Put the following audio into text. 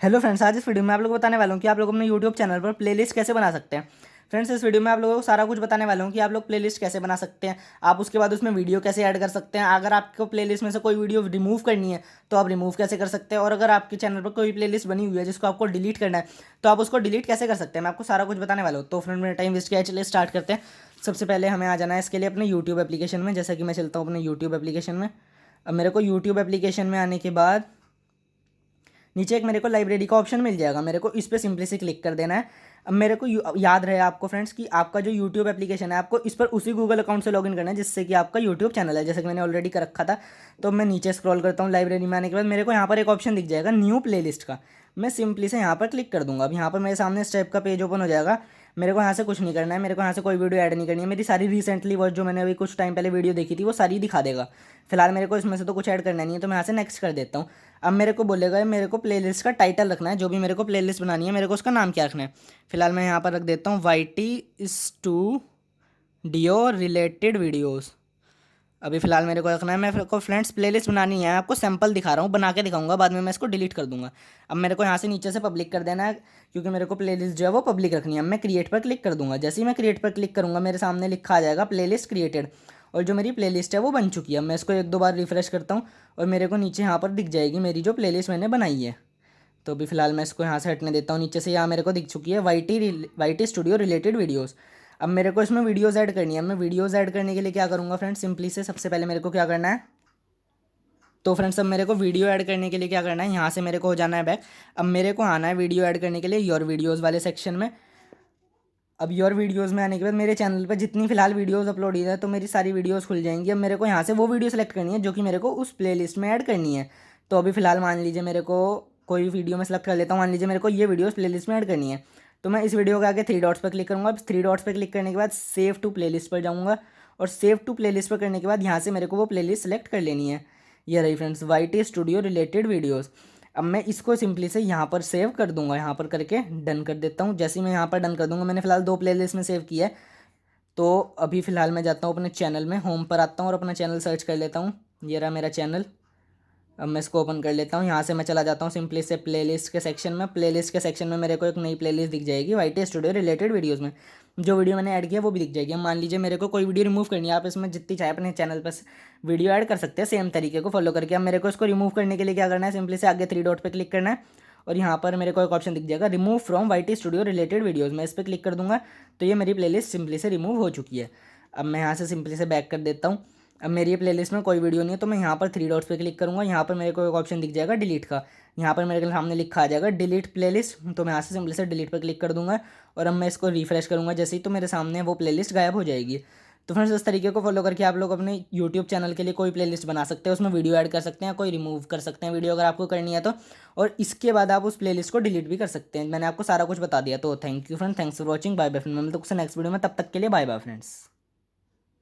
Hello friends, आज इस video में आप लोगों को बताने वाला हूँ कि आप लोग अपने यूट्यूब चैनल पर प्लेलिस्ट कैसे बना सकते हैं। फ्रेंड्स, इस वीडियो में आप लोगों को सारा कुछ बताने वाला हूँ कि आप लोग प्लेलिस्ट कैसे बना सकते हैं। आप उसके बाद उसमें वीडियो कैसे ऐड कर सकते हैं। अगर आपको प्लेलिस्ट में से कोई वीडियो रिमूव करनी है तो आप रिमूव कैसे कर सकते हैं। और अगर आपके चैनल पर कोई प्लेलिस्ट बनी हुई है जिसको आपको डिलीट करना है तो आप उसको डिलीट कैसे कर सकते हैं। मैं आपको सारा कुछ बताने वाला हूँ। तो फ्रेंड, मेरा टाइम वेस्ट किया है, चलिए स्टार्ट करते हैं। सबसे पहले हमें आ जाना है इसके लिए अपने यूट्यूब एप्लीकेशन में। जैसा कि मैं चलता हूँ अपने यूट्यूब एप्लीकेशन में। अब मेरे को यूट्यूब एप्लीकेशन में आने के बाद नीचे एक मेरे को लाइब्रेरी का ऑप्शन मिल जाएगा। मेरे को इस पर सिंपली से क्लिक कर देना है। अब मेरे को याद रहे आपको फ्रेंड्स कि आपका जो यूट्यूब एप्लीकेशन है आपको इस पर उसी गूगल अकाउंट से लॉगिन करना है जिससे कि आपका यूट्यूब चैनल है, जैसे कि मैंने ऑलरेडी कर रखा था। तो मैं नीचे स्क्रॉल करता हूँ। लाइब्रेरी में आने के बाद मेरे को यहाँ पर एक ऑप्शन दिख जाएगा न्यू प्लेलिस्ट का। मैं सिंपली से यहाँ पर क्लिक कर दूंगा। अब यहाँ पर मेरे सामने स्टेप का पेज ओपन हो जाएगा। मेरे को यहाँ से कुछ नहीं करना है, मेरे को यहाँ से कोई वीडियो ऐड नहीं करनी है। मेरी सारी रिसेंटली वो जो मैंने अभी कुछ टाइम पहले वीडियो देखी थी वो सारी दिखा देगा। फिलहाल मेरे को इसमें से तो कुछ ऐड करना नहीं है, तो मैं यहाँ से नेक्स्ट कर देता हूँ। अब मेरे को बोलेगा मेरे को प्लेलिस्ट का टाइटल रखना है। जो भी मेरे को प्लेलिस्ट बनानी है मेरे को उसका नाम क्या रखना है। फिलहाल मैं यहाँ पर रख देता हूँ YT स्टूडियो रिलेटेड वीडियोज़। अभी फिलहाल मेरे को रखना है। मेरे को फ्रेंड्स प्लेलिस्ट बनानी है, आपको सैंपल दिखा रहा हूँ, बना के दिखाऊंगा, बाद में मैं इसको डिलीट कर दूंगा। अब मेरे को यहाँ से नीचे से पब्लिक कर देना है क्योंकि मेरे को प्लेलिस्ट जो है वो पब्लिक रखनी है। अब मैं क्रिएट पर क्लिक कर दूंगा। जैसे ही मैं क्रिएट पर क्लिक करूँगा मेरे सामने लिखा आ जाएगा प्लेलिस्ट क्रिएटेड, और जो मेरी प्लेलिस्ट है वो बन चुकी है। मैं इसको एक दो बार रिफ्रेश करता हूँ और मेरे को नीचे यहाँ पर दिख जाएगी मेरी जो प्लेलिस्ट मैंने बनाई है। तो अभी फिलहाल मैं इसको यहाँ से हटने देता हूँ। नीचे से यहाँ मेरे को दिख चुकी है YT स्टूडियो रिलेटेड वीडियोज़। अब मेरे को इसमें वीडियोज़ ऐड करनी है। मैं वीडियोज़ ऐड करने के लिए क्या करूँगा फ्रेंड्स, सिंपली से सबसे पहले मेरे को क्या करना है। तो फ्रेंड्स, अब मेरे को वीडियो ऐड करने के लिए क्या करना है, यहाँ से मेरे को हो जाना है बैक। अब मेरे को आना है वीडियो ऐड करने के लिए योर वीडियोज़ वाले सेक्शन में। अब योर वीडियोज़ में आने के बाद मेरे चैनल पर जितनी फिलहाल वीडियोज़ अपलोड है तो मेरी सारी वीडियोज़ खुल जाएंगी। अब मेरे को यहाँ से वो वीडियो सेलेक्ट करनी है जो कि मेरे को उस प्लेलिस्ट में ऐड करनी है। तो अभी फिलहाल मान लीजिए मेरे को कोई वीडियो में सेलेक्ट कर लेता हूँ। मान लीजिए मेरे को ये वीडियोज़ प्लेलिस्ट में ऐड करनी है। तो मैं इस वीडियो के आगे थ्री डॉट्स पर क्लिक करूँगा। अब थ्री डॉट्स पर क्लिक करने के बाद सेव टू प्लेलिस्ट पर जाऊँगा, और सेव टू प्लेलिस्ट पर करने के बाद यहाँ से मेरे को वो प्लेलिस्ट सेलेक्ट कर लेनी है। ये रही friends, YT studio related videos. अब मैं इसको सिंपली से यहाँ पर सेव कर दूंगा, यहाँ पर करके डन कर देता हूँ। जैसे ही मैं यहाँ पर डन कर दूंगा, मैंने फिलहाल दो प्लेलिस्ट में सेव किया है। तो अभी फिलहाल मैं जाता हूँ अपने चैनल में, होम पर आता हूँ और अपना चैनल सर्च कर लेता हूँ। ये रहा मेरा चैनल। अब मैं इसको ओपन कर लेता हूँ। यहाँ से मैं चला जाता हूँ सिंपली से प्लेलिस्ट के सेक्शन में। प्लेलिस्ट के सेक्शन में मेरे को एक नई प्लेलिस्ट दिख जाएगी YT स्टूडियो रिलेटेड वीडियोज़ में। जो वीडियो मैंने ऐड किया वो भी दिख जाएगी। अब मान लीजिए मेरे को कोई वीडियो रिमूव करनी है, आप इसमें जितनी चाहे अपने चैनल पर वीडियो ऐड कर सकते हैं सेम तरीके को फॉलो करके। अब मेरे को इसको रिमूव करने के लिए क्या करना है, सिंपली से आगे थ्री डॉट पर क्लिक करना है और यहाँ पर मेरे को एक ऑप्शन दिख जाएगा remove from YT studio related videos. मैं इस पर क्लिक कर दूंगा तो ये मेरी प्लेलिस्ट सिंपली से रिमूव हो चुकी है। अब मैं यहाँ से सिंपली से बैक कर देता हूँ। अब मेरी ये प्लेलिस्ट में कोई वीडियो नहीं है तो मैं यहाँ पर थ्री डॉट्स पे क्लिक करूँगा। यहाँ पर मेरे को एक ऑप्शन दिख जाएगा डिलीट का। यहाँ पर मेरे सामने लिखा आ जाएगा डिलीट प्लेलिस्ट, तो मैं यहाँ से सिंपली से डिलीट पर क्लिक कर दूंगा और अब मैं इसको रिफ्रेश करूँगा जैसे ही, तो मेरे सामने वो प्लेलिस्ट गायब हो जाएगी। तो फ्रेंड्स, इस तरीके को फॉलो करके आप लोग अपने यूट्यूब चैनल के लिए कोई प्लेलिस्ट बना सकते हैं, उसमें वीडियो ऐड कर सकते हैं, कोई रिमूव कर सकते हैं वीडियो अगर आपको करनी है तो। और इसके बाद आप उस प्लेलिस्ट को डिलीट भी कर सकते हैं। मैंने आपको सारा कुछ बता दिया। तो thank you friend, thanks for watching, bye bye friend. मैं मिलता हूँ नेक्स्ट वीडियो में, तब तक के लिए बाय बाय फ्रेंड्स।